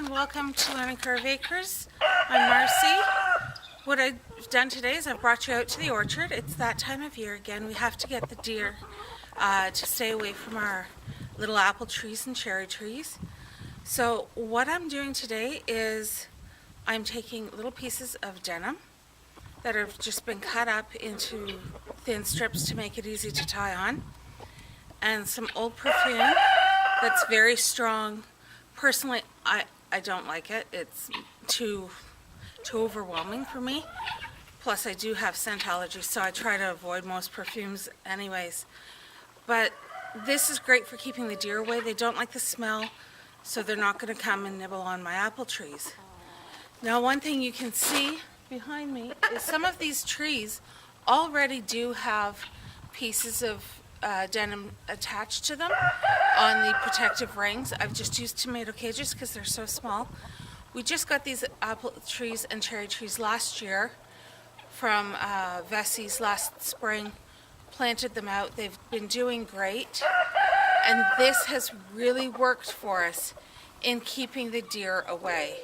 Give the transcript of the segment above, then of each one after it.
and welcome to Learning Curve Acres. I'm Marcy. What I've done today is I've brought you out to the orchard. It's that time of year again. We have to get the deer to stay away from our little apple trees and cherry trees. So what I'm doing today is I'm taking little pieces of denim that have just been cut up into thin strips to make it easy to tie on, and some old perfume that's very strong. Personally, I don't like it. It's too overwhelming for me. Plus, I do have scent allergies, so I try to avoid most perfumes anyways. But this is great for keeping the deer away. They don't like the smell, so they're not going to come and nibble on my apple trees. Now, one thing you can see behind me is some of these trees already do have pieces of denim attached to them on the protective rings. I've just used tomato cages because they're so small. We just got these apple trees and cherry trees last year from Vessie's last spring. Planted them out. They've been doing great, and this has really worked for us in keeping the deer away.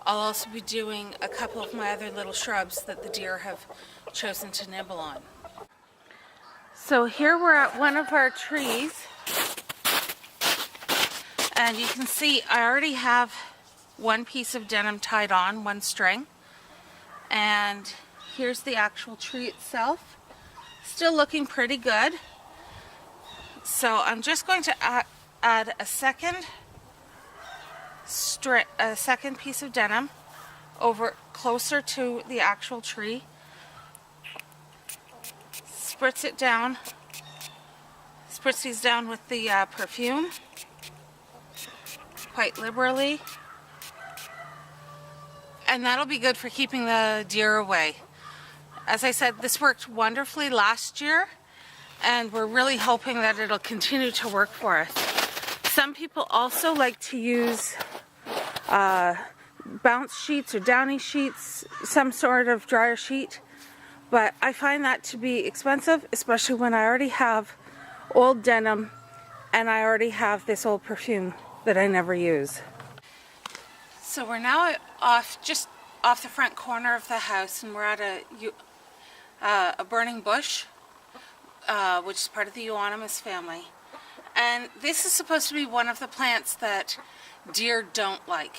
I'll also be doing a couple of my other little shrubs that the deer have chosen to nibble on. So here we're at one of our trees, and you can see I already have one piece of denim tied on, one string, and here's the actual tree itself. Still looking pretty good. So I'm just going to add a second piece of denim over closer to the actual tree. Spritz these down with the perfume quite liberally, and that'll be good for keeping the deer away. As I said, this worked wonderfully last year, and we're really hoping that it'll continue to work for us. Some people also like to use bounce sheets or downy sheets, some sort of dryer sheet. But I find that to be expensive, especially when I already have old denim and I already have this old perfume that I never use. So we're now just off the front corner of the house, and we're at a burning bush, which is part of the euonymus family. And this is supposed to be one of the plants that deer don't like.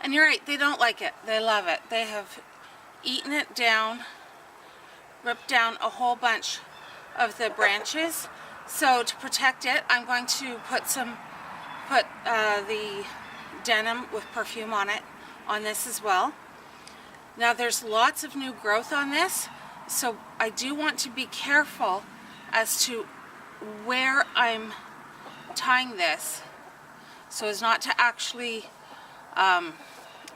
And you're right, they don't like it. They love it. They have eaten it down, ripped down a whole bunch of the branches. So to protect it, I'm going to put the denim with perfume on this as well. Now there's lots of new growth on this, so I do want to be careful as to where I'm tying this so as not to actually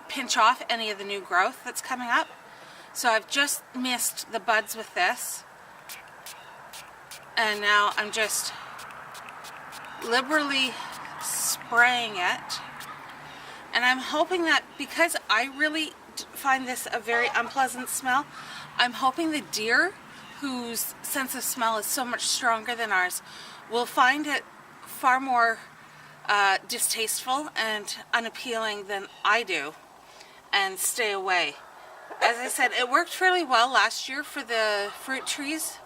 pinch off any of the new growth that's coming up. So I've just missed the buds with this, and now I'm just liberally spraying it. And I'm hoping that, because I really find this a very unpleasant smell, I'm hoping the deer, whose sense of smell is so much stronger than ours, will find it far more distasteful and unappealing than I do and stay away. As I said, it worked really well last year for the fruit trees,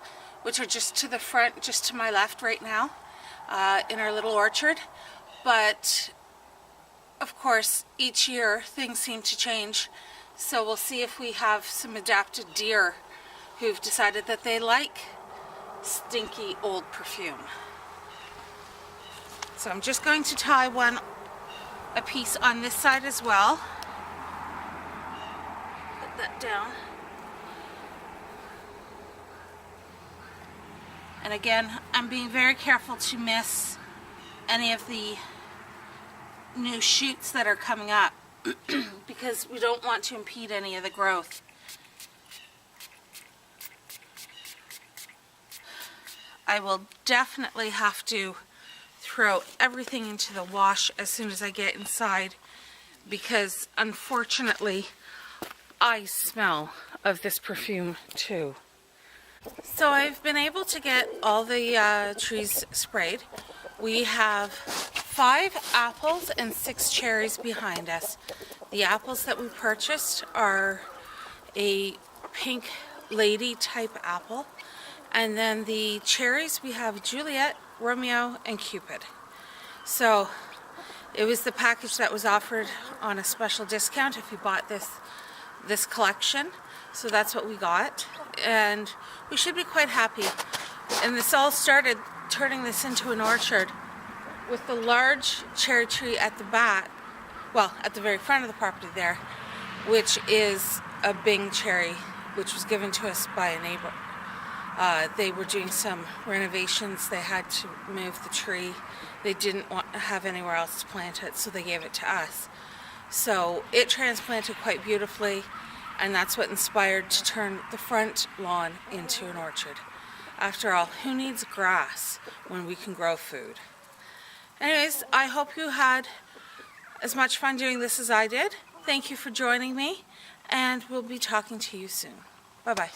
which are just to the front, just to my left right now, in our little orchard. But of course, each year things seem to change, so we'll see if we have some adapted deer who've decided that they like stinky old perfume. So I'm just going to tie a piece on this side as well. That down, and again I'm being very careful to miss any of the new shoots that are coming up because we don't want to impede any of the growth. I will definitely have to throw everything into the wash as soon as I get inside, because unfortunately I smell of this perfume too. So I've been able to get all the trees sprayed. We have 5 apples and 6 cherries behind us. The apples that we purchased are a pink lady type apple. And then the cherries, we have Juliet, Romeo, and Cupid. So it was the package that was offered on a special discount if you bought this collection. So that's what we got. And we should be quite happy. And this all started turning this into an orchard with the large cherry tree at the back, well, at the very front of the property there, which is a Bing cherry, which was given to us by a neighbor. They were doing some renovations. They had to move the tree. They didn't want to have anywhere else to plant it, so they gave it to us. So it transplanted quite beautifully, and that's what inspired to turn the front lawn into an orchard. After all, who needs grass when we can grow food? Anyways, I hope you had as much fun doing this as I did. Thank you for joining me, and we'll be talking to you soon. Bye-bye.